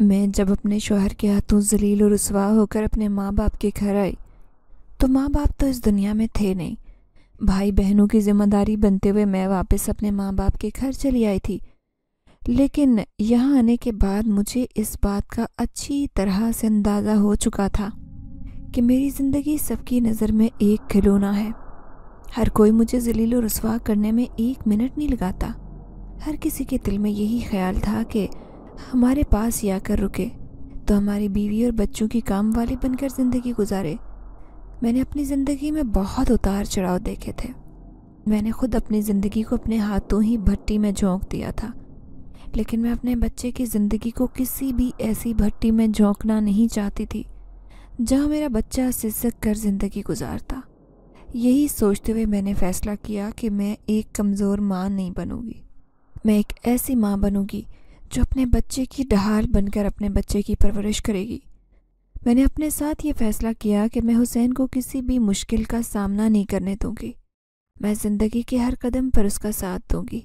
میں جب اپنے شوہر کے ہاتھوں ذلیل و رسوا ہو کر اپنے ماں باپ کے گھر آئی تو ماں باپ تو اس دنیا میں تھے نہیں۔ بھائی بہنوں کی ذمہ داری بنتے ہوئے میں واپس اپنے ماں باپ کے گھر چلی آئی تھی، لیکن یہاں آنے کے بعد مجھے اس بات کا اچھی طرح سے اندازہ ہو چکا تھا کہ میری زندگی سب کی نظر میں ایک کھلونا ہے۔ ہر کوئی مجھے ذلیل و رسوا کرنے میں ایک منٹ نہیں لگاتا۔ ہر کسی کے دل میں یہی خیال تھا کہ ہمارے پاس ہی آ کر رکے تو ہماری بیوی اور بچوں کی کام والی بن کر زندگی گزارے۔ میں نے اپنی زندگی میں بہت اتار چڑھاؤ دیکھے تھے۔ میں نے خود اپنی زندگی کو اپنے ہاتھوں ہی بھٹی میں جھونک دیا تھا، لیکن میں اپنے بچے کی زندگی کو کسی بھی ایسی بھٹی میں جھونکنا نہیں چاہتی تھی جہاں میرا بچہ سسک کر زندگی گزارتا۔ یہی سوچتے ہوئے میں نے فیصلہ کیا کہ میں ایک کمزور ماں نہیں بنوں گی، میں ایک ایسی ماں بنوں گی جو اپنے بچے کی ڈھال بن کر اپنے بچے کی پرورش کرے گی۔ میں نے اپنے ساتھ یہ فیصلہ کیا کہ میں حسین کو کسی بھی مشکل کا سامنا نہیں کرنے دوں گی۔ میں زندگی کے ہر قدم پر اس کا ساتھ دوں گی،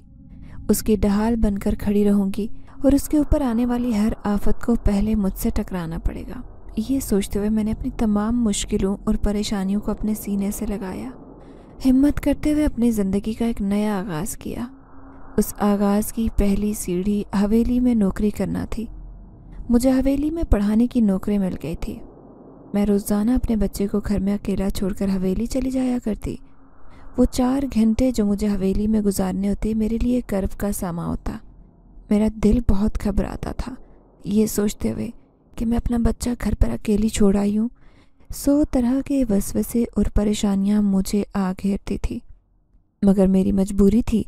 اس کی ڈھال بن کر کھڑی رہوں گی اور اس کے اوپر آنے والی ہر آفت کو پہلے مجھ سے ٹکرانا پڑے گا۔ یہ سوچتے ہوئے میں نے اپنی تمام مشکلوں اور پریشانیوں کو اپنے سینے سے لگایا، ہمت کرتے ہوئے اپنی زندگی کا ایک نیا آغاز کیا۔ اس آغاز کی پہلی سیڑھی حویلی میں نوکری کرنا تھی۔ مجھے حویلی میں پڑھانے کی نوکری مل گئی تھی۔ میں روزانہ اپنے بچے کو گھر میں اکیلا چھوڑ کر حویلی چلی جایا کرتی۔ وہ 4 گھنٹے جو مجھے حویلی میں گزارنے ہوتے میرے لیے کرب کا ساماں ہوتا۔ میرا دل بہت گھبراتا تھا یہ سوچتے ہوئے کہ میں اپنا بچہ گھر پر اکیلی چھوڑ آئی ہوں۔ 100 طرح کے وسوسے اور پریشانیاں مجھے آ گھیرتی تھی، مگر میری مجبوری تھی۔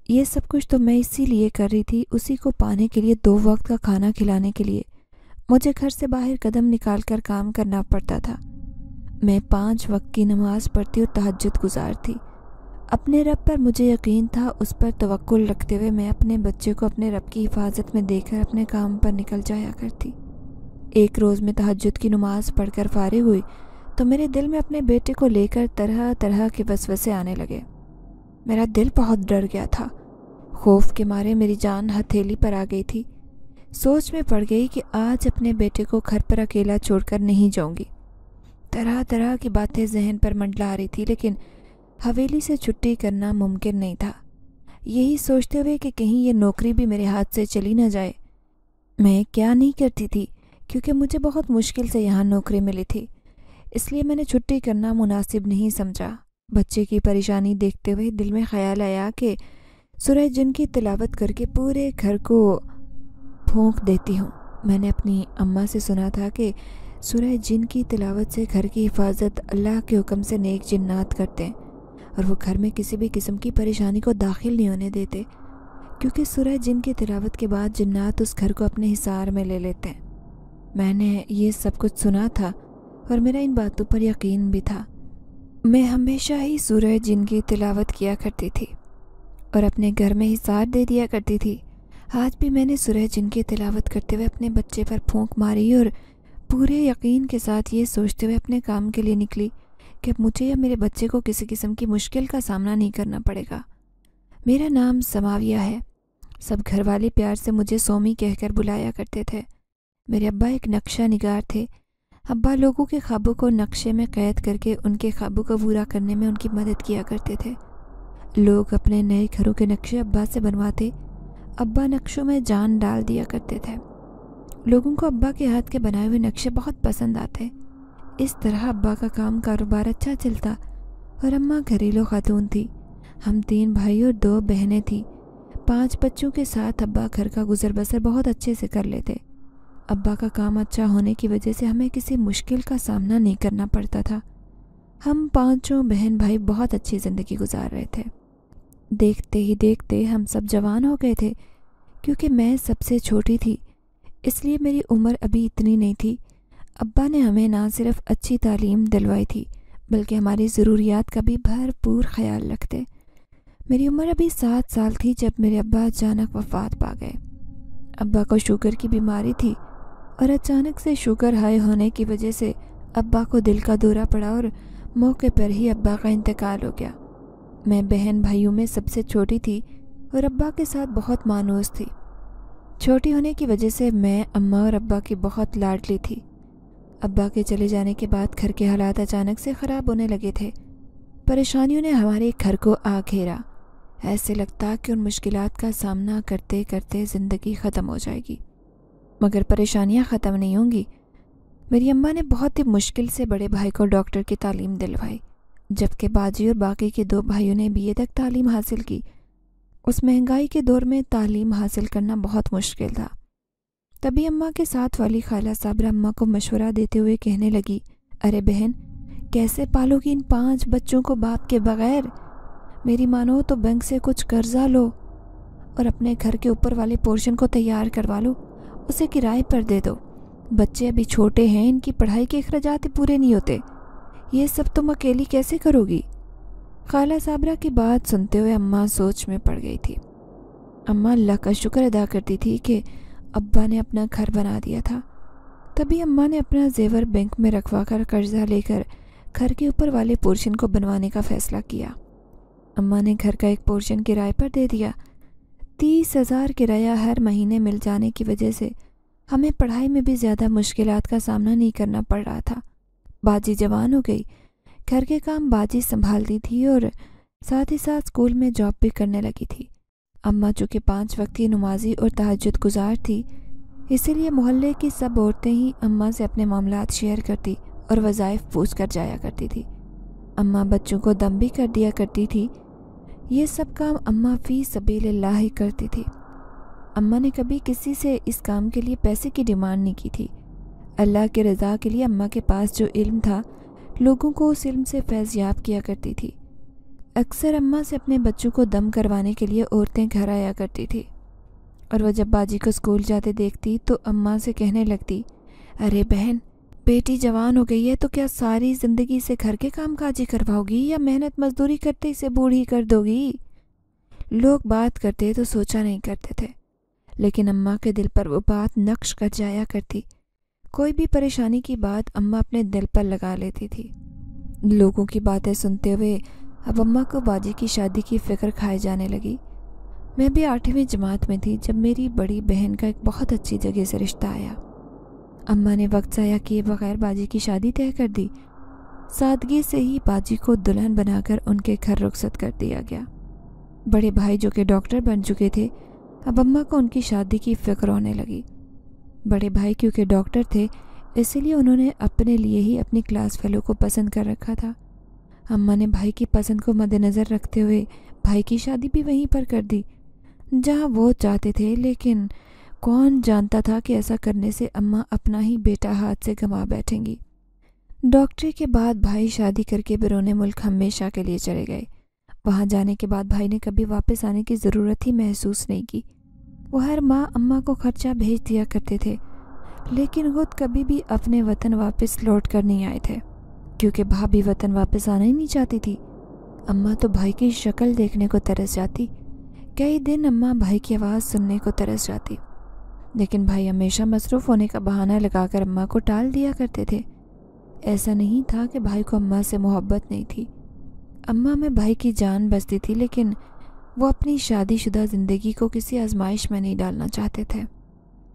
یہ سب کچھ تو میں اسی لیے کر رہی تھی، اسی کو پانے کے لیے 2 وقت کا کھانا کھلانے کے لیے مجھے گھر سے باہر قدم نکال کر کام کرنا پڑتا تھا۔ میں 5 وقت کی نماز پڑھتی اور تہجد گزارتی۔ اپنے رب پر مجھے یقین تھا، اس پر توکل رکھتے ہوئے میں اپنے بچے کو اپنے رب کی حفاظت میں دے کر اپنے کام پر نکل جایا کرتی۔ ایک روز میں تہجد کی نماز پڑھ کر فارغ ہوئی تو میرے دل میں اپنے بیٹے کو لے کر طرح طرح کے وسوسے آنے لگے۔ میرا دل بہت ڈر گیا تھا، خوف کے مارے میری جان ہتھیلی پر آ گئی تھی۔ سوچ میں پڑ گئی کہ آج اپنے بیٹے کو گھر پر اکیلا چھوڑ کر نہیں جاؤں گی۔ طرح طرح کی باتیں ذہن پر منڈلا رہی تھی، لیکن حویلی سے چھٹی کرنا ممکن نہیں تھا۔ یہی سوچتے ہوئے کہ کہیں یہ نوکری بھی میرے ہاتھ سے چلی نہ جائے، میں کیا نہیں کرتی تھی، کیونکہ مجھے بہت مشکل سے یہاں نوکری ملی تھی، اس لیے میں نے چھٹی کرنا مناسب نہیں سمجھا۔ بچے کی پریشانی دیکھتے ہوئے دل میں خیال آیا کہ سورہ جن کی تلاوت کر کے پورے گھر کو پھونک دیتی ہوں۔ میں نے اپنی اماں سے سنا تھا کہ سورہ جن کی تلاوت سے گھر کی حفاظت اللہ کے حکم سے نیک جنات کرتے ہیں، اور وہ گھر میں کسی بھی قسم کی پریشانی کو داخل نہیں ہونے دیتے، کیونکہ سورہ جن کی تلاوت کے بعد جنات اس گھر کو اپنے حصار میں لے لیتے ہیں۔ میں نے یہ سب کچھ سنا تھا اور میرا ان باتوں پر یقین بھی تھا۔ میں ہمیشہ ہی سورہ جن کی تلاوت کیا کرتی تھی اور اپنے گھر میں حصار دے دیا کرتی تھی۔ آج بھی میں نے سورہ جن کی تلاوت کرتے ہوئے اپنے بچے پر پھونک ماری اور پورے یقین کے ساتھ یہ سوچتے ہوئے اپنے کام کے لیے نکلی کہ اب مجھے یا میرے بچے کو کسی قسم کی مشکل کا سامنا نہیں کرنا پڑے گا۔ میرا نام سماویہ ہے، سب گھر والے پیار سے مجھے سومی کہہ کر بلایا کرتے تھے۔ میرے ابا ایک نقشہ نگار تھے۔ ابا لوگوں کے خوابوں کو نقشے میں قید کر کے ان کے خوابوں کو پورا کرنے میں ان کی مدد کیا کرتے تھے۔ لوگ اپنے نئے گھروں کے نقشے ابا سے بنواتے، ابا نقشوں میں جان ڈال دیا کرتے تھے۔ لوگوں کو ابا کے ہاتھ کے بنائے ہوئے نقشے بہت پسند آتے۔ اس طرح ابا کا کاروبار اچھا چلتا اور اماں گھریلو خاتون تھی۔ ہم 3 بھائی اور 2 بہنیں تھیں۔ 5 بچوں کے ساتھ ابا گھر کا گزر بسر بہت اچھے سے کر لیتے۔ ابا کا کام اچھا ہونے کی وجہ سے ہمیں کسی مشکل کا سامنا نہیں کرنا پڑتا تھا۔ ہم 5 بہن بھائی بہت اچھی زندگی گزار رہے تھے۔ دیکھتے ہی دیکھتے ہم سب جوان ہو گئے تھے۔ کیونکہ میں سب سے چھوٹی تھی اس لیے میری عمر ابھی اتنی نہیں تھی۔ ابا نے ہمیں نہ صرف اچھی تعلیم دلوائی تھی بلکہ ہماری ضروریات کا بھی بھرپور خیال رکھتے۔ میری عمر ابھی 7 سال تھی جب میرے ابا اچانک وفات پا گئے۔ ابا کو شوگر کی بیماری تھی اور اچانک سے شوگر ہائی ہونے کی وجہ سے ابا کو دل کا دورہ پڑا اور موقع پر ہی ابا کا انتقال ہو گیا۔ میں بہن بھائیوں میں سب سے چھوٹی تھی اور ابا کے ساتھ بہت مانوس تھی۔ چھوٹی ہونے کی وجہ سے میں اماں اور ابا کی بہت لاڈلی تھی۔ ابا کے چلے جانے کے بعد گھر کے حالات اچانک سے خراب ہونے لگے تھے۔ پریشانیوں نے ہمارے گھر کو آ گھیرا۔ ایسے لگتا کہ ان مشکلات کا سامنا کرتے کرتے زندگی ختم ہو جائے گی، مگر پریشانیاں ختم نہیں ہوں گی۔ میری اماں نے بہت ہی مشکل سے بڑے بھائی کو ڈاکٹر کی تعلیم دلوائی، جبکہ باجی اور باقی کے 2 بھائیوں نے BA تک تعلیم حاصل کی۔ اس مہنگائی کے دور میں تعلیم حاصل کرنا بہت مشکل تھا۔ تبھی اماں کے ساتھ والی خالہ صابرہ اماں کو مشورہ دیتے ہوئے کہنے لگی، ارے بہن، کیسے پالو گی ان 5 بچوں کو باپ کے بغیر؟ میری مانو تو بینک سے کچھ قرضہ لو اور اپنے گھر کے اوپر والے پورشن کو تیار کروا لو، اسے کرائے پر دے دو۔ بچے ابھی چھوٹے ہیں، ان کی پڑھائی کے اخراجات پورے نہیں ہوتے، یہ سب تم اکیلی کیسے کرو گی؟ خالہ صابرہ کی بات سنتے ہوئے اماں سوچ میں پڑ گئی تھی۔ اماں اللہ کا شکر ادا کرتی تھی کہ ابا نے اپنا گھر بنا دیا تھا۔ تبھی اماں نے اپنا زیور بینک میں رکھوا کر قرضہ لے کر گھر کے اوپر والے پورشن کو بنوانے کا فیصلہ کیا۔ اماں نے گھر کا ایک پورشن کرائے پر دے دیا۔ 30,000 کرایہ ہر مہینے مل جانے کی وجہ سے ہمیں پڑھائی میں بھی زیادہ مشکلات کا سامنا نہیں کرنا پڑ رہا تھا۔ باجی جوان ہو گئی، گھر کے کام باجی سنبھالتی تھی اور ساتھ ہی ساتھ اسکول میں جاب بھی کرنے لگی تھی۔ اماں چونکہ 5 وقت کی نمازی اور تہجد گزار تھی، اسی لیے محلے کی سب عورتیں ہی اماں سے اپنے معاملات شیئر کرتی اور وظائف پوچھ کر جایا کرتی تھی۔ اماں بچوں کو دم بھی کر دیا کرتی تھی۔ یہ سب کام اماں فی سبیل اللہ ہی کرتی تھی۔ اماں نے کبھی کسی سے اس کام کے لیے پیسے کی ڈیمانڈ نہیں کی تھی۔ اللہ کی رضا کے لیے اماں کے پاس جو علم تھا، لوگوں کو اس علم سے فیض یاب کیا کرتی تھی۔ اکثر اماں سے اپنے بچوں کو دم کروانے کے لیے عورتیں گھر آیا کرتی تھی، اور وہ جب باجی کو اسکول جاتے دیکھتی تو اماں سے کہنے لگتی، ارے بہن، بیٹی جوان ہو گئی ہے تو کیا ساری زندگی سے گھر کے کام کاج ہی کرواؤ گی یا محنت مزدوری کرتے اسے بوڑھی کر دو گی؟ لوگ بات کرتے تو سوچا نہیں کرتے تھے، لیکن اماں کے دل پر وہ بات نقش کر جایا کرتی۔ کوئی بھی پریشانی کی بات اماں اپنے دل پر لگا لیتی تھی۔ لوگوں کی باتیں سنتے ہوئے اب اماں کو باجی کی شادی کی فکر کھائے جانے لگی۔ میں بھی 8ویں جماعت میں تھی جب میری بڑی بہن کا ایک بہت اچھی جگہ سے رشتہ آیا۔ اماں نے وقت ضائع کیے بغیر باجی کی شادی طے کر دی۔ سادگی سے ہی باجی کو دلہن بنا کر ان کے گھر رخصت کر دیا گیا۔ بڑے بھائی جو کہ ڈاکٹر بن چکے تھے، اب اماں کو ان کی شادی کی فکر ہونے لگی۔ بڑے بھائی کیونکہ ڈاکٹر تھے، اسی لیے انہوں نے اپنے لیے ہی اپنی کلاس فیلو کو پسند کر رکھا تھا۔ اماں نے بھائی کی پسند کو مد نظر رکھتے ہوئے بھائی کی شادی بھی وہیں پر کر دی جہاں وہ چاہتے تھے، لیکن کون جانتا تھا کہ ایسا کرنے سے اماں اپنا ہی بیٹا ہاتھ سے گنوا بیٹھیں گی۔ ڈاکٹری کے بعد بھائی شادی کر کے بیرون ملک ہمیشہ کے لیے چلے گئے۔ وہاں جانے کے بعد بھائی نے کبھی واپس آنے کی ضرورت ہی محسوس نہیں کی۔ وہ ہر ماہ اماں کو خرچہ بھیج دیا کرتے تھے، لیکن خود کبھی بھی اپنے وطن واپس لوٹ کر نہیں آئے تھے، کیونکہ بھابھی وطن واپس آنا ہی نہیں چاہتی تھی۔ اماں تو بھائی کی شکل دیکھنے کو ترس جاتی، کئی دن اماں بھائی کی آواز سننے کو ترس جاتی، لیکن بھائی ہمیشہ مصروف ہونے کا بہانہ لگا کر اماں کو ٹال دیا کرتے تھے۔ ایسا نہیں تھا کہ بھائی کو اماں سے محبت نہیں تھی، اماں میں بھائی کی جان بستی تھی، لیکن وہ اپنی شادی شدہ زندگی کو کسی آزمائش میں نہیں ڈالنا چاہتے تھے۔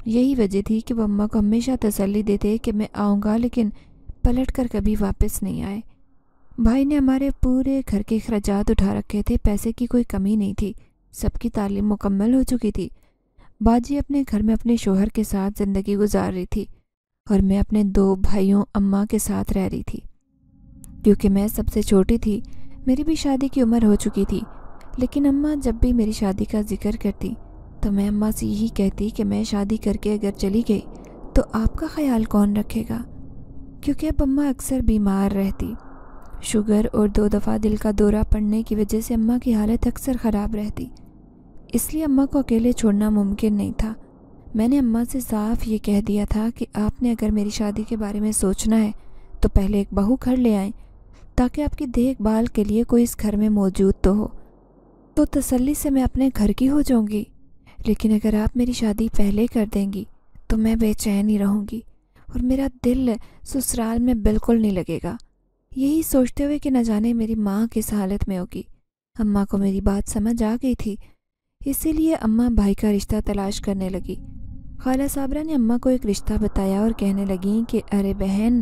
یہی وجہ تھی کہ وہ اماں کو ہمیشہ تسلی دیتے کہ میں آؤں گا، لیکن پلٹ کر کبھی واپس نہیں آئے۔ بھائی نے ہمارے پورے گھر کے اخراجات اٹھا رکھے تھے، پیسے کی کوئی کمی نہیں تھی، سب کی تعلیم مکمل ہو چکی تھی۔ باجی اپنے گھر میں اپنے شوہر کے ساتھ زندگی گزار رہی تھی اور میں اپنے 2 بھائیوں اماں کے ساتھ رہ رہی تھی۔ کیونکہ میں سب سے چھوٹی تھی، میری بھی شادی کی عمر ہو چکی تھی، لیکن اماں جب بھی میری شادی کا ذکر کرتی تو میں اماں سے یہی کہتی کہ میں شادی کر کے اگر چلی گئی تو آپ کا خیال کون رکھے گا؟ کیونکہ اب اماں اکثر بیمار رہتی، شوگر اور 2 دفعہ دل کا دورہ پڑنے کی وجہ سے اماں کی حالت اکثر خراب رہتی، اس لیے اماں کو اکیلے چھوڑنا ممکن نہیں تھا۔ میں نے اماں سے صاف یہ کہہ دیا تھا کہ آپ نے اگر میری شادی کے بارے میں سوچنا ہے تو پہلے ایک بہو گھر لے آئیں تاکہ آپ کی دیکھ بھال کے لیے کوئی اس گھر میں موجود تو ہو، تو تسلی سے میں اپنے گھر کی ہو جاؤں گی، لیکن اگر آپ میری شادی پہلے کر دیں گی تو میں بے چین ہی رہوں گی اور میرا دل سسرال میں بالکل نہیں لگے گا۔ یہی سوچتے ہوئے کہ نہ جانے میری ماں کس حالت میں ہوگی، اماں کو میری بات سمجھ آ گئی تھی، اسی لیے اماں بھائی کا رشتہ تلاش کرنے لگی۔ خالہ صابرہ نے اماں کو ایک رشتہ بتایا اور کہنے لگیں کہ ارے بہن،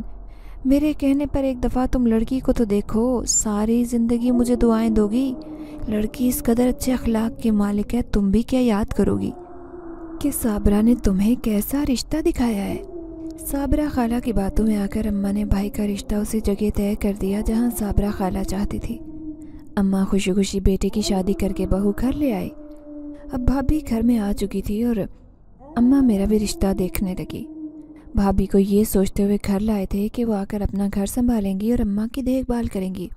میرے کہنے پر ایک دفعہ تم لڑکی کو تو دیکھو، ساری زندگی مجھے دعائیں دو گی۔ لڑکی اس قدر اچھے اخلاق کی مالک ہے، تم بھی کیا یاد کرو گی کہ صابرہ نے تمہیں کیسا رشتہ دکھایا ہے۔ صابرہ خالہ کی باتوں میں آ کر اماں نے بھائی کا رشتہ اسی جگہ طے کر دیا جہاں صابرہ خالہ چاہتی تھی۔ اماں خوشی خوشی بیٹے کی شادی کر کے بہو گھر لے آئی۔ اب بھابھی گھر میں آ چکی تھی اور اماں میرا بھی رشتہ دیکھنے لگی۔ بھابھی کو یہ سوچتے ہوئے گھر لائے تھے کہ وہ آ کر اپنا گھر سنبھالیں گی اور اماں کی دیکھ بھال کریں گی،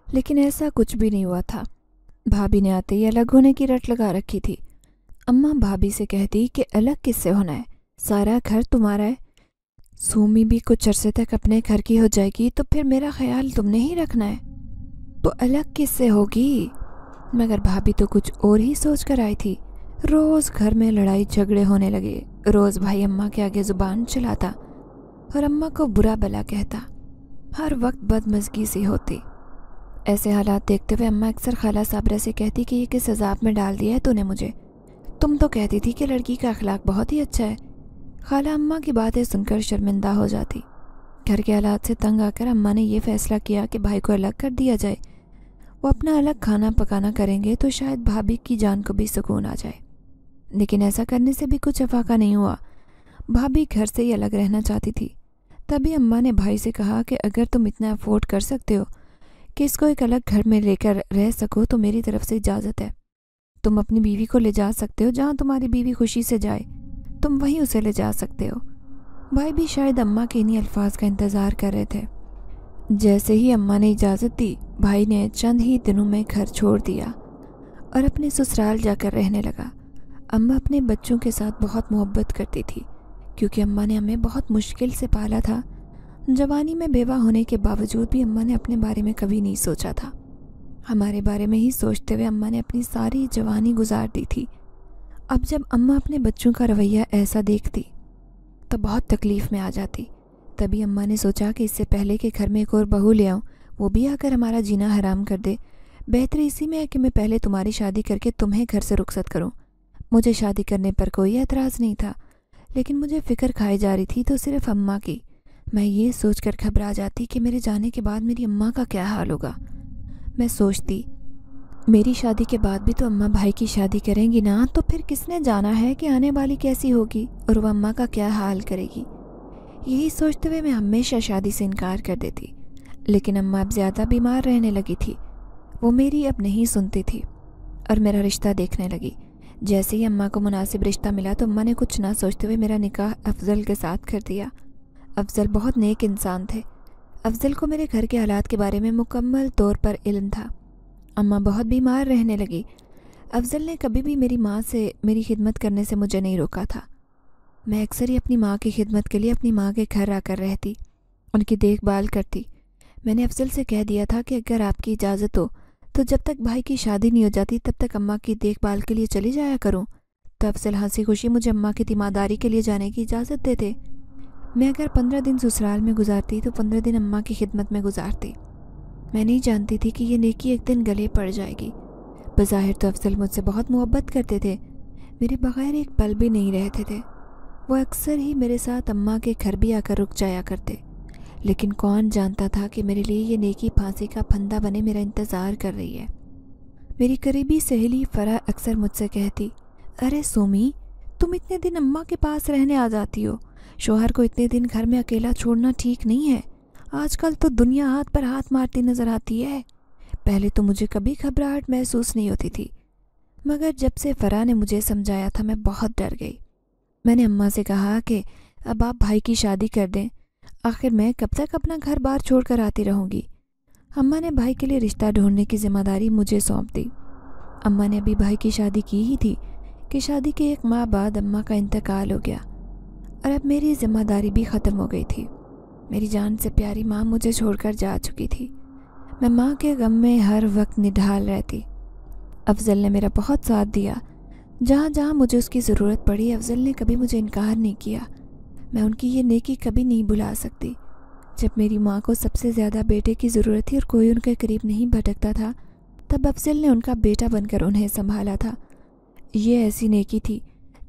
لیکن ایسا کچھ بھی نہیں ہوا تھا۔ بھابھی نے آتے ہی الگ ہونے کی رٹ لگا رکھی تھی۔ اماں بھابھی سے کہتی کہ الگ کس سے ہونا ہے، سارا گھر تمہارا ہے۔ سومی بھی کچھ عرصے تک اپنے گھر کی ہو جائے گی تو پھر میرا خیال تم نے ہی رکھنا ہے، تو الگ کس سے ہوگی؟ مگر بھابھی تو کچھ اور ہی سوچ کر آئی تھی۔ روز گھر میں لڑائی جھگڑے ہونے لگے، روز بھائی اماں کے آگے زبان چلاتا اور اماں کو برا بلا کہتا، ہر وقت بدمزگی سی ہوتی۔ ایسے حالات دیکھتے ہوئے اماں اکثر خالہ صابرہ سے کہتی کہ یہ کس عذاب میں ڈال دیا ہے تو نے مجھے، تم تو کہتی تھی کہ لڑکی کا اخلاق بہت ہی اچھا ہے۔ خالہ اماں کی باتیں سن کر شرمندہ ہو جاتی۔ گھر کے حالات سے تنگ آ کر اماں نے یہ فیصلہ کیا کہ بھائی کو الگ کر دیا جائے، وہ اپنا الگ کھانا پکانا کریں گے تو شاید بھابھی کی جان کو بھی سکون آ جائے۔ لیکن ایسا کرنے سے بھی کچھ افاقہ نہیں ہوا، بھابھی گھر سے ہی الگ رہنا چاہتی تھی۔ تبھی اماں نے بھائی سے کہا کہ اگر تم اتنا افورڈ کر سکتے ہو کہ اس کو ایک الگ گھر میں لے کر رہ سکو تو میری طرف سے اجازت ہے، تم اپنی بیوی کو لے جا سکتے ہو، جہاں تمہاری بیوی خوشی سے جائے تم وہیں اسے لے جا سکتے ہو۔ بھائی بھی شاید اماں کے انہی الفاظ کا انتظار کر رہے تھے۔ جیسے ہی اماں نے اجازت دی، بھائی نے چند ہی دنوں میں گھر چھوڑ دیا اور اپنے سسرال جا کر رہنے لگا۔ اماں اپنے بچوں کے ساتھ بہت محبت کرتی تھی، کیونکہ اماں نے ہمیں بہت مشکل سے پالا تھا۔ جوانی میں بیوہ ہونے کے باوجود بھی اماں نے اپنے بارے میں کبھی نہیں سوچا تھا۔ ہمارے بارے میں ہی سوچتے ہوئے اماں نے اپنی ساری جوانی گزار دی تھی۔ اب جب اماں اپنے بچوں کا رویہ ایسا دیکھتی تو بہت تکلیف میں آ جاتی۔ تبھی اماں نے سوچا کہ اس سے پہلے کہ گھر میں ایک اور بہو لے آؤں، وہ بھی آ کر ہمارا جینا حرام کر دے، بہتر اسی میں ہے کہ میں پہلے تمہاری شادی کر کے تمہیں گھر سے رخصت کروں۔ مجھے شادی کرنے پر کوئی اعتراض نہیں تھا، لیکن مجھے فکر کھائی جا رہی تھی تو صرف اماں کی۔ میں یہ سوچ کر گھبرا جاتی کہ میرے جانے کے بعد میری اماں کا کیا حال ہوگا۔ میں سوچتی میری شادی کے بعد بھی تو اماں بھائی کی شادی کریں گی نا، تو پھر کس نے جانا ہے کہ آنے والی کیسی ہوگی اور وہ اماں کا کیا حال کرے گی۔ یہی سوچتے ہوئے میں ہمیشہ شادی سے انکار کر دیتی، لیکن اماں اب زیادہ بیمار رہنے لگی تھی۔ وہ میری اب نہیں سنتی تھی اور میرا رشتہ دیکھنے لگی۔ جیسے ہی اماں کو مناسب رشتہ ملا تو اماں نے کچھ نہ سوچتے ہوئے میرا نکاح افضل کے ساتھ کر دیا۔ افضل بہت نیک انسان تھے۔ افضل کو میرے گھر کے حالات کے بارے میں مکمل طور پر علم تھا۔ اماں بہت بیمار رہنے لگی۔ افضل نے کبھی بھی میری ماں سے میری خدمت کرنے سے مجھے نہیں روکا تھا۔ میں اکثر ہی اپنی ماں کی خدمت کے لیے اپنی ماں کے گھر آ کر رہتی، ان کی دیکھ بھال کرتی۔ میں نے افضل سے کہہ دیا تھا کہ اگر آپ کی اجازت ہو تو جب تک بھائی کی شادی نہیں ہو جاتی تب تک اماں کی دیکھ بھال کے لیے چلی جایا کروں۔ تو افضل ہنسی خوشی مجھے اماں کی تیمارداری کے لیے جانے کی اجازت دیتے۔ میں اگر 15 دن سسرال میں گزارتی تو 15 دن اماں کی خدمت میں گزارتی۔ میں نہیں جانتی تھی کہ یہ نیکی ایک دن گلے پڑ جائے گی۔ بظاہر تو افضل مجھ سے بہت محبت کرتے تھے، میرے بغیر ایک پل بھی نہیں رہتے تھے۔ وہ اکثر ہی میرے ساتھ اماں کے گھر بھی آ کر رک جایا کرتے، لیکن کون جانتا تھا کہ میرے لیے یہ نیکی پھانسی کا پھندا بنے میرا انتظار کر رہی ہے۔ میری قریبی سہیلی فرح اکثر مجھ سے کہتی، ارے سومی، تم اتنے دن اماں کے پاس رہنے آ جاتی ہو، شوہر کو اتنے دن گھر میں اکیلا چھوڑنا ٹھیک نہیں ہے۔ آج کل تو دنیا ہاتھ پر ہاتھ مارتی نظر آتی ہے۔ پہلے تو مجھے کبھی گھبراہٹ محسوس نہیں ہوتی تھی، مگر جب سے فرح نے مجھے سمجھایا تھا میں بہت ڈر گئی۔ میں نے اماں سے کہا کہ اب آپ بھائی کی شادی کر دیں، آخر میں کب تک اپنا گھر بار چھوڑ کر آتی رہوں گی۔ اماں نے بھائی کے لیے رشتہ ڈھونڈنے کی ذمہ داری مجھے سونپ دی۔ اماں نے ابھی بھائی کی شادی کی ہی تھی کہ شادی کے 1 ماہ بعد اماں کا انتقال ہو گیا اور اب میری ذمہ داری بھی ختم ہو گئی تھی۔ میری جان سے پیاری ماں مجھے چھوڑ کر جا چکی تھی۔ میں ماں کے غم میں ہر وقت نڈھال رہتی۔ افضل نے میرا بہت ساتھ دیا، جہاں جہاں مجھے اس کی ضرورت پڑی افضل نے کبھی مجھے انکار نہیں کیا۔ میں ان کی یہ نیکی کبھی نہیں بھلا سکتی۔ جب میری ماں کو سب سے زیادہ بیٹے کی ضرورت تھی اور کوئی ان کے قریب نہیں بھٹکتا تھا، تب افضل نے ان کا بیٹا بن کر انہیں سنبھالا تھا۔ یہ ایسی نیکی تھی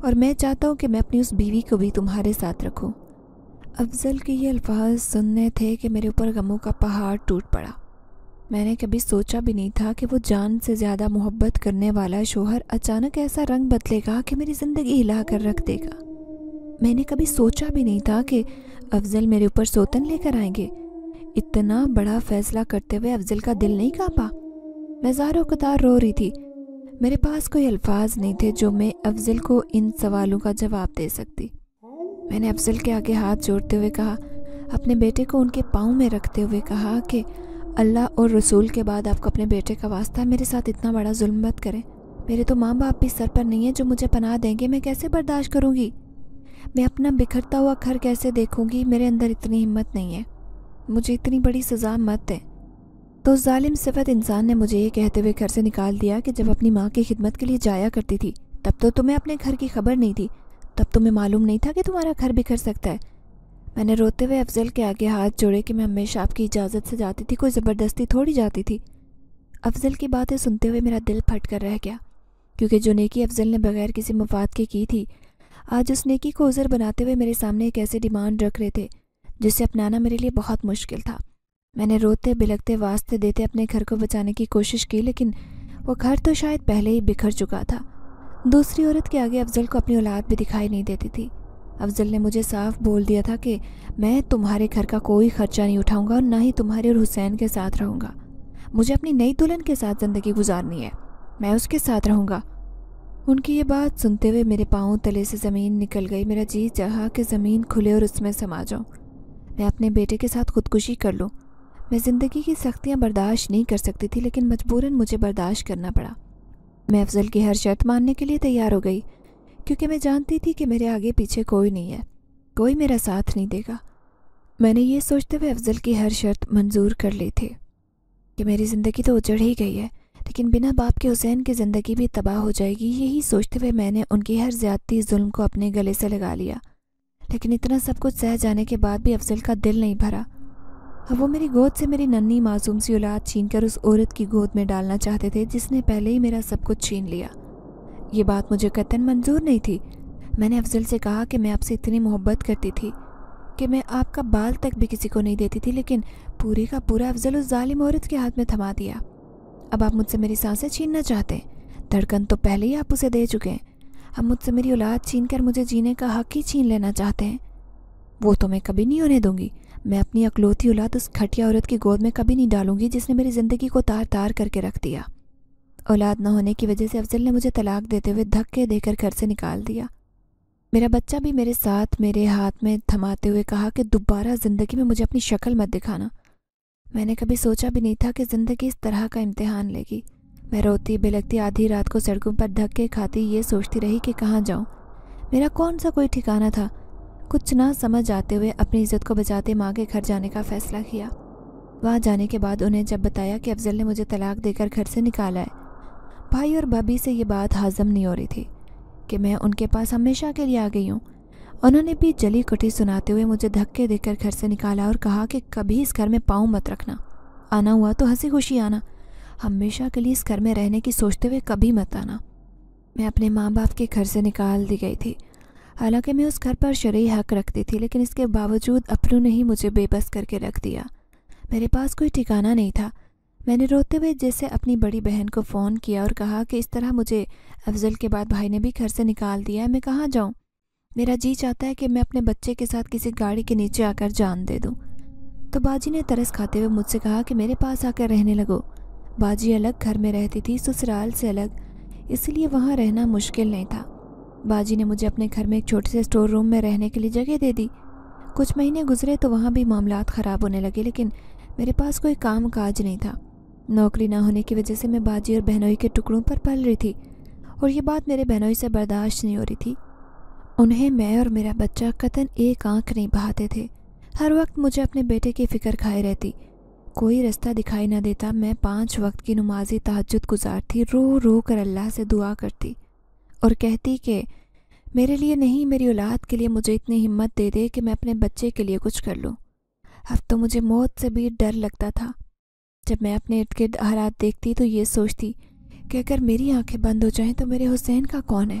اور میں چاہتا ہوں کہ میں اپنی اس بیوی کو بھی تمہارے ساتھ رکھوں۔ افضل کے یہ الفاظ سننے تھے کہ میرے اوپر غموں کا پہاڑ ٹوٹ پڑا۔ میں نے کبھی سوچا بھی نہیں تھا کہ وہ جان سے زیادہ محبت کرنے والا شوہر اچانک ایسا رنگ بدلے گا کہ میری زندگی ہلا کر رکھ دے گا۔ میں نے کبھی سوچا بھی نہیں تھا کہ افضل میرے اوپر سوتن لے کر آئیں گے۔ اتنا بڑا فیصلہ کرتے ہوئے افضل کا دل نہیں کانپا۔ میں زار و قطار رو رہی تھی۔ میرے پاس کوئی الفاظ نہیں تھے جو میں افضل کو ان سوالوں کا جواب دے سکتی۔ میں نے افضل کے آگے ہاتھ جوڑتے ہوئے کہا، اپنے بیٹے کو ان کے پاؤں میں رکھتے ہوئے کہا کہ اللہ اور رسول کے بعد آپ کو اپنے بیٹے کا واسطہ میرے ساتھ اتنا بڑا ظلم مت کریں۔ میرے تو ماں باپ بھی سر پر نہیں ہیں جو مجھے پناہ دیں گے، میں کیسے برداشت کروں گی؟ میں اپنا بکھرتا ہوا گھر کیسے دیکھوں گی؟ میرے اندر اتنی ہمت نہیں ہے، مجھے اتنی بڑی سزا مت دیں۔ تو ظالم صفت انسان نے مجھے یہ کہتے ہوئے گھر سے نکال دیا کہ جب اپنی ماں کی خدمت کے لیے جایا کرتی تھی تب تو تمہیں اپنے گھر کی خبر نہیں تھی، تب تمہیں معلوم نہیں تھا کہ تمہارا گھر بکھر سکتا ہے۔ میں نے روتے ہوئے افضل کے آگے ہاتھ جوڑے کہ میں ہمیشہ آپ کی اجازت سے جاتی تھی، کوئی زبردستی تھوڑی جاتی تھی۔ افضل کی باتیں سنتے ہوئے میرا دل پھٹ کر رہ گیا، کیونکہ جو نیکی افضل نے بغیر کسی مفاد کے کی تھی، آج اس نیکی کو عذر بناتے ہوئے میرے سامنے ایک ایسی ڈیمانڈ رکھ رہے تھے جسے اپنانا میرے لیے بہت مشکل تھا۔ میں نے روتے بلکتے واسطے دیتے اپنے گھر کو بچانے کی کوشش کی، لیکن وہ گھر تو شاید پہلے ہی بکھر چکا تھا۔ دوسری عورت کے آگے افضل کو اپنی اولاد بھی دکھائی نہیں دیتی تھی۔ افضل نے مجھے صاف بول دیا تھا کہ میں تمہارے گھر کا کوئی خرچہ نہیں اٹھاؤں گا اور نہ ہی تمہارے اور حسین کے ساتھ رہوں گا۔ مجھے اپنی نئی دلہن کے ساتھ زندگی گزارنی ہے، میں اس کے ساتھ رہوں گا۔ ان کی یہ بات سنتے ہوئے میرے پاؤں تلے سے زمین نکل گئی۔ میرا جی چاہا کہ زمین کھلے اور اس میں سما جاؤں، میں اپنے بیٹے کے ساتھ خودکشی کر لوں۔ میں زندگی کی سختیاں برداشت نہیں کر سکتی تھی، لیکن مجبوراً مجھے برداشت کرنا پڑا۔ میں افضل کی ہر شرط ماننے کے لیے تیار ہو گئی، کیونکہ میں جانتی تھی کہ میرے آگے پیچھے کوئی نہیں ہے، کوئی میرا ساتھ نہیں دے گا۔ میں نے یہ سوچتے ہوئے افضل کی ہر شرط منظور کر لی تھی کہ میری زندگی تو اجڑ ہی گئی ہے، لیکن بنا باپ کے حسین کی زندگی بھی تباہ ہو جائے گی۔ یہی سوچتے ہوئے میں نے ان کی ہر زیادتی ظلم کو اپنے گلے سے لگا لیا، لیکن اتنا سب کچھ سہ جانے کے بعد بھی افضل کا دل نہیں بھرا۔ اب وہ میری گود سے میری ننھی معصوم سی اولاد چھین کر اس عورت کی گود میں ڈالنا چاہتے تھے جس نے پہلے ہی میرا سب کچھ چھین لیا۔ یہ بات مجھے قطعاً منظور نہیں تھی۔ میں نے افضل سے کہا کہ میں آپ سے اتنی محبت کرتی تھی کہ میں آپ کا بال تک بھی کسی کو نہیں دیتی تھی، لیکن پوری کا پورا افضل اس ظالم عورت کے ہاتھ میں تھما دیا۔ اب آپ مجھ سے میری سانسیں چھیننا چاہتے ہیں، دھڑکن تو پہلے ہی آپ اسے دے چکے ہیں۔ اب مجھ سے میری اولاد چھین کر مجھے جینے کا حق ہی چھین لینا چاہتے ہیں۔ وہ تو میں کبھی نہیں ہونے دوں گی۔ میں اپنی اکلوتی اولاد اس گھٹیا عورت کی گود میں کبھی نہیں ڈالوں گی جس نے میری زندگی کو تار تار کر کے رکھ دیا۔ اولاد نہ ہونے کی وجہ سے افضل نے مجھے طلاق دیتے ہوئے دھکے دے کر گھر سے نکال دیا۔ میرا بچہ بھی میرے ساتھ میرے ہاتھ میں تھماتے ہوئے کہا کہ دوبارہ زندگی میں مجھے اپنی شکل مت دکھانا۔ میں نے کبھی سوچا بھی نہیں تھا کہ زندگی اس طرح کا امتحان لے گی۔ میں روتی بلکتی آدھی رات کو سڑکوں پر دھکے کھاتی یہ سوچتی رہی کہ کہاں جاؤں، میرا کون سا کوئی ٹھکانہ تھا۔ کچھ نہ سمجھ آتے ہوئے اپنی عزت کو بچاتے ماں کے گھر جانے کا فیصلہ کیا۔ وہاں جانے کے بعد انہیں جب بتایا کہ افضل نے مجھے طلاق دے کر گھر سے نکالا ہے، بھائی اور بھابھی سے یہ بات ہضم نہیں ہو رہی تھی کہ میں ان کے پاس ہمیشہ کے لیے آ گئی ہوں۔ انہوں نے بھی جلی کٹی سناتے ہوئے مجھے دھکے دے کر گھر سے نکالا اور کہا کہ کبھی اس گھر میں پاؤں مت رکھنا، آنا ہوا تو ہنسی خوشی آنا، ہمیشہ کے لیے اس گھر میں رہنے کی سوچتے ہوئے کبھی مت آنا۔ میں اپنے ماں باپ کے گھر سے نکال دی گئی تھی۔ حالانکہ میں اس گھر پر شرعی حق رکھتی تھی، لیکن اس کے باوجود اپنوں نے ہی مجھے بے بس کر کے رکھ دیا۔ میرے پاس کوئی ٹھکانہ نہیں تھا۔ میں نے روتے ہوئے جیسے اپنی بڑی بہن کو فون کیا اور کہا کہ اس طرح مجھے افضل کے بعد بھائی نے بھی گھر سے نکال دیا ہے، میں کہاں جاؤں؟ میرا جی چاہتا ہے کہ میں اپنے بچے کے ساتھ کسی گاڑی کے نیچے آ کر جان دے دوں۔ تو باجی نے ترس کھاتے ہوئے مجھ سے کہا کہ میرے پاس آ کر رہنے لگو۔ باجی الگ گھر میں رہتی تھی، سسرال سے الگ، اس لیے وہاں رہنا مشکل نہیں تھا۔ باجی نے مجھے اپنے گھر میں ایک چھوٹے سے اسٹور روم میں رہنے کے لیے جگہ دے دی۔ کچھ مہینے گزرے تو وہاں بھی معاملات خراب ہونے لگے، لیکن میرے پاس کوئی کام کاج نہیں تھا۔ نوکری نہ ہونے کی وجہ سے میں باجی اور بہنوئی کے ٹکڑوں پر پل رہی تھی، اور یہ بات میرے بہنوئی سے برداشت نہیں ہو رہی تھی۔ انہیں میں اور میرا بچہ قطعاً ایک آنکھ نہیں بہاتے تھے۔ ہر وقت مجھے اپنے بیٹے کی فکر کھائے رہتی۔ کوئی رستہ دکھائی نہ دیتا، میں 5 وقت کی نمازی تہجد گزارتی، رو رو کر اللہ سے دعا کرتی اور کہتی کہ میرے لیے نہیں، میری اولاد کے لیے مجھے اتنی ہمت دے دے کہ میں اپنے بچے کے لیے کچھ کر لوں۔ اب تو مجھے موت سے بھی ڈر لگتا تھا۔ جب میں اپنے ارد گرد حالات دیکھتی تو یہ سوچتی کہ اگر میری آنکھیں بند ہو جائیں تو میرے حسین کا کون ہے؟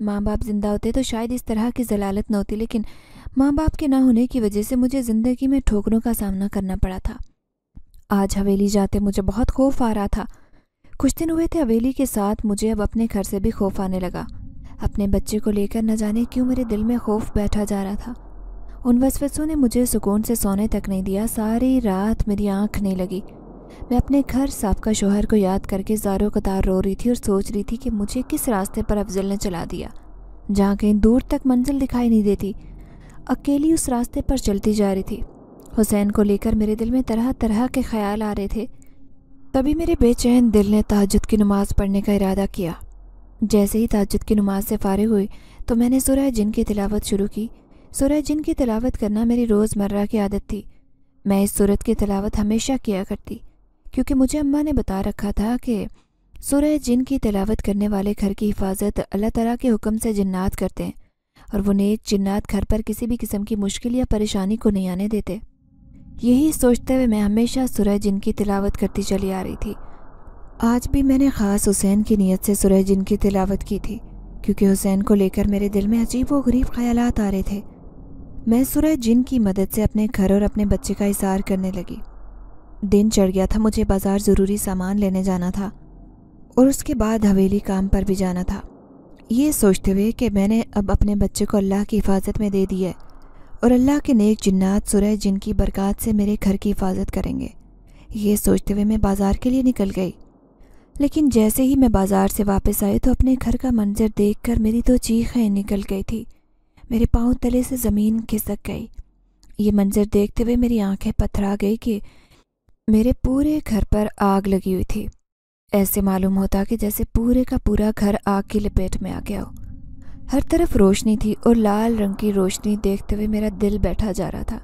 ماں باپ زندہ ہوتے تو شاید اس طرح کی ضلالت نہ ہوتی، لیکن ماں باپ کے نہ ہونے کی وجہ سے مجھے زندگی میں ٹھوکروں کا سامنا کرنا پڑا تھا۔ آج حویلی جاتے مجھے بہت خوف آ رہا تھا۔ کچھ دن ہوئے تھے حویلی کے ساتھ، مجھے اب اپنے گھر سے بھی خوف آنے لگا۔ اپنے بچے کو لے کر نہ جانے کیوں میرے دل میں خوف بیٹھا جا رہا تھا۔ ان وسوسوں نے مجھے سکون سے سونے تک نہیں دیا۔ ساری رات میری آنکھ نہیں لگی۔ میں اپنے گھر سابقہ شوہر کو یاد کر کے زاروں قطار رو رہی تھی اور سوچ رہی تھی کہ مجھے کس راستے پر افضل نے چلا دیا، جہاں کہیں دور تک منزل دکھائی نہیں دیتی۔ اکیلی اس راستے پر چلتی جا رہی تھی۔ حسین کو لے کر میرے دل میں طرح طرح کے خیال آ رہے تھے۔ تبھی میرے بے چین دل نے تہجد کی نماز پڑھنے کا ارادہ کیا۔ جیسے ہی تہجد کی نماز سے فارغ ہوئی تو میں نے سورہ جن کی تلاوت شروع کی۔ سورہ جن کی تلاوت کرنا میری روزمرہ کی عادت تھی۔ میں اس سورت کی تلاوت ہمیشہ کیا کرتی، کیونکہ مجھے اماں نے بتا رکھا تھا کہ سورہ جن کی تلاوت کرنے والے گھر کی حفاظت اللہ تعالیٰ کے حکم سے جنات کرتے ہیں، اور وہ نیک جنات گھر پر کسی بھی قسم کی مشکل یا پریشانی کو نہیں آنے دیتے۔ یہی سوچتے ہوئے میں ہمیشہ سورہ جن کی تلاوت کرتی چلی آ رہی تھی۔ آج بھی میں نے خاص حسین کی نیت سے سورہ جن کی تلاوت کی تھی، کیونکہ حسین کو لے کر میرے دل میں عجیب و غریب خیالات آ رہے تھے۔ میں سورہ جن کی مدد سے اپنے گھر اور اپنے بچے کا اظہار کرنے لگی۔ دن چڑھ گیا تھا، مجھے بازار ضروری سامان لینے جانا تھا اور اس کے بعد حویلی کام پر بھی جانا تھا۔ یہ سوچتے ہوئے کہ میں نے اب اپنے بچے کو اللہ کی حفاظت میں دے دیا ہے اور اللہ کے نیک جنات سورہ جن کی برکات سے میرے گھر کی حفاظت کریں گے، یہ سوچتے ہوئے میں بازار کے لیے نکل گئی۔ لیکن جیسے ہی میں بازار سے واپس آئی تو اپنے گھر کا منظر دیکھ کر میری تو چیخیں نکل گئی تھی۔ میرے پاؤں تلے سے زمین کھسک گئی۔ یہ منظر دیکھتے ہوئے میری آنکھیں پتھرا گئی کہ میرے پورے گھر پر آگ لگی ہوئی تھی۔ ایسے معلوم ہوتا کہ جیسے پورے کا پورا گھر آگ کی لپیٹ میں آ گیا ہو۔ ہر طرف روشنی تھی اور لال رنگ کی روشنی دیکھتے ہوئے میرا دل بیٹھا جا رہا تھا۔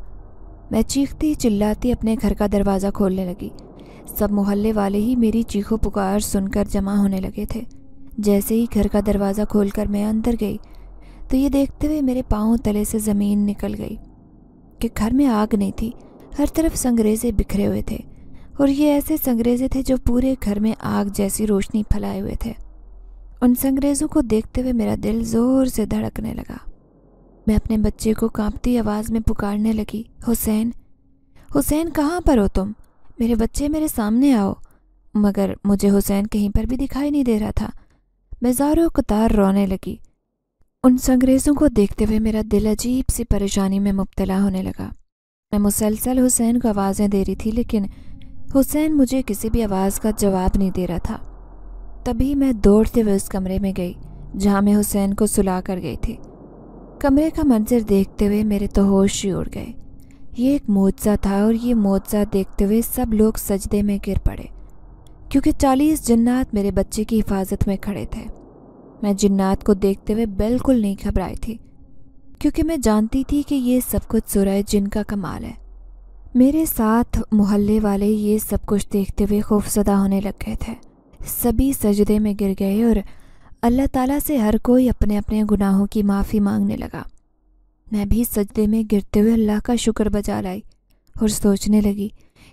میں چیختی چلاتی اپنے گھر کا دروازہ کھولنے لگی۔ سب محلے والے ہی میری چیخو پکار سن کر جمع ہونے لگے تھے۔ جیسے ہی گھر کا دروازہ کھول کر میں اندر گئی تو یہ دیکھتے ہوئے میرے پاؤں تلے سے زمین نکل گئی کہ گھر میں آگ نہیں تھی، ہر طرف سنگریزے بکھرے ہوئے تھے، اور یہ ایسے سنگریزے تھے جو پورے گھر میں آگ جیسی روشنی پھیلائے ہوئے تھے۔ ان سنگریزوں کو دیکھتے ہوئے میرا دل زور سے دھڑکنے لگا۔ میں اپنے بچے کو کانپتی آواز میں پکارنے لگی، حسین، حسین کہاں پر ہو تم؟ میرے بچے میرے سامنے آؤ۔ مگر مجھے حسین کہیں پر بھی دکھائی نہیں دے رہا تھا۔ میں زاروں قطار رونے لگی۔ ان سنگریزوں کو دیکھتے ہوئے میرا دل عجیب سی پریشانی میں مبتلا ہونے لگا۔ میں مسلسل حسین کو آوازیں دے رہی تھی، لیکن حسین مجھے کسی بھی آواز کا جواب نہیں دے رہا تھا۔ تبھی میں دوڑتے ہوئے اس کمرے میں گئی جہاں میں حسین کو سلا کر گئی تھی۔ کمرے کا منظر دیکھتے ہوئے میرے تو ہوش ہی اڑ گئے۔ یہ ایک معجزہ تھا، اور یہ معجزہ دیکھتے ہوئے سب لوگ سجدے میں گر پڑے، کیونکہ 40 جنات میرے بچے کی حفاظت میں کھڑے تھے۔ میں جنات کو دیکھتے ہوئے بالکل نہیں گھبرائی تھی، کیونکہ میں جانتی تھی کہ یہ سب کچھ سورہ جن کا کمال ہے۔ میرے ساتھ محلے والے یہ سب کچھ دیکھتے ہوئے خوفزدہ ہونے لگ گئے تھے۔ سبھی سجدے میں گر گئے اور اللہ تعالیٰ سے ہر کوئی اپنے اپنے گناہوں کی معافی مانگنے لگا۔ میں بھی سجدے میں گرتے ہوئے اللہ کا شکر بجا لائی اور سوچنے لگی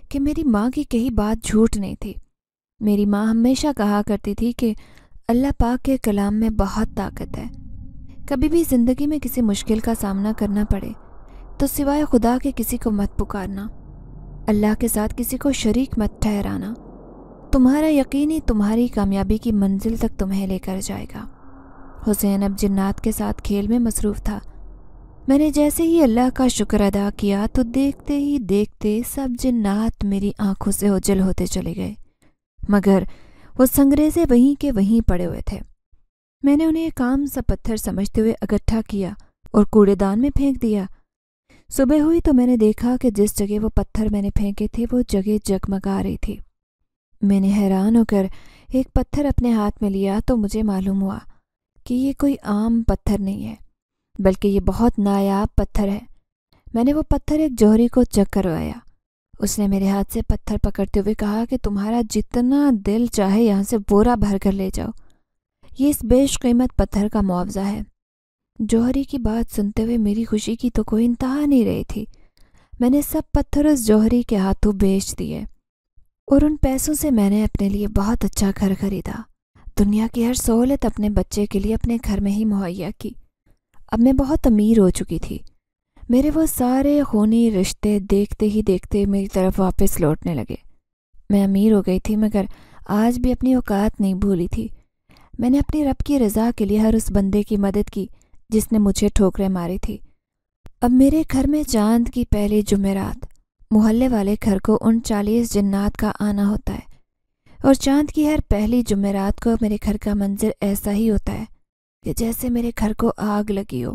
کہ میری ماں کی کہی بات جھوٹ نہیں تھی۔ میری ماں ہمیشہ کہا کرتی تھی کہ اللہ پاک کے کلام میں بہت طاقت ہے۔ کبھی بھی زندگی میں کسی مشکل کا سامنا کرنا پڑے تو سوائے خدا کے کسی کو مت پکارنا، اللہ کے ساتھ کسی کو شریک مت ٹھہرانا۔ تمہارا یقینی تمہاری کامیابی کی منزل تک تمہیں لے کر جائے گا۔ حسین اب جنات کے ساتھ کھیل میں مصروف تھا۔ میں نے جیسے ہی اللہ کا شکر ادا کیا تو دیکھتے ہی دیکھتے سب جنات میری آنکھوں سے اوجھل ہوتے چلے گئے، مگر وہ سنگریزے وہیں کے وہیں پڑے ہوئے تھے۔ میں نے انہیں ایک عام سا پتھر سمجھتے ہوئے اکٹھا کیا اور کوڑے دان میں پھینک دیا۔ صبح ہوئی تو میں نے دیکھا کہ جس جگہ وہ پتھر میں نے پھینکے تھے وہ جگہ جگمگا رہی تھی۔ میں نے حیران ہو کر ایک پتھر اپنے ہاتھ میں لیا تو مجھے معلوم ہوا کہ یہ کوئی عام پتھر نہیں ہے، بلکہ یہ بہت نایاب پتھر ہے۔ میں نے وہ پتھر ایک جوہری کو چیک کروایا۔ اس نے میرے ہاتھ سے پتھر پکڑتے ہوئے کہا کہ تمہارا جتنا دل چاہے یہاں سے بورا بھر کر لے جاؤ، یہ اس بیش قیمت پتھر کا معاوضہ ہے۔ جوہری کی بات سنتے ہوئے میری خوشی کی تو کوئی انتہا نہیں رہی تھی۔ میں نے سب پتھر اس جوہری کے ہاتھوں بیچ دیے اور ان پیسوں سے میں نے اپنے لیے بہت اچھا گھر خریدا دنیا کی ہر سہولت اپنے بچے کے لیے اپنے گھر میں ہی مہیا کی۔ اب میں بہت امیر ہو چکی تھی۔ میرے وہ سارے خونی رشتے دیکھتے ہی دیکھتے میری طرف واپس لوٹنے لگے۔ میں امیر ہو گئی تھی مگر آج بھی اپنی اوقات نہیں بھولی تھی۔ میں نے اپنی رب کی رضا کے لیے ہر اس بندے کی مدد کی جس نے مجھے ٹھوکریں ماری تھی۔ اب میرے گھر میں چاند کی پہلی جمعرات محلے والے گھر کو 39 جنات کا آنا ہوتا ہے، اور چاند کی ہر پہلی جمعرات کو میرے گھر کا منظر ایسا ہی ہوتا ہے کہ جیسے میرے گھر کو آگ لگی ہو۔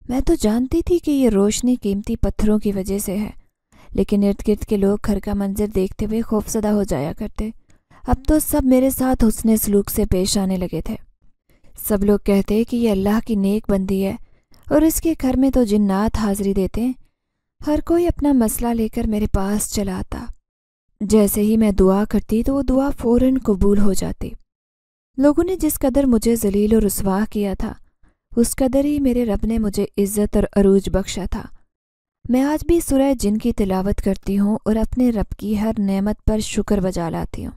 میں تو جانتی تھی کہ یہ روشنی قیمتی پتھروں کی وجہ سے ہے، لیکن ارد گرد کے لوگ گھر کا منظر دیکھتے ہوئے خوفزدہ ہو جایا کرتے۔ اب تو سب میرے ساتھ حسن سلوک سے پیش آنے لگے تھے۔ سب لوگ کہتے کہ یہ اللہ کی نیک بندی ہے اور اس کے گھر میں تو جنات حاضری دیتے ہیں۔ ہر کوئی اپنا مسئلہ لے کر میرے پاس چلا آتا۔ جیسے ہی میں دعا کرتی تو وہ دعا فوراً قبول ہو جاتی۔ لوگوں نے جس قدر مجھے ذلیل و رسوا کیا تھا اس قدر ہی میرے رب نے مجھے عزت اور عروج بخشا تھا۔ میں آج بھی سورہ جن کی تلاوت کرتی ہوں اور اپنے رب کی ہر نعمت پر شکر بجا لاتی ہوں۔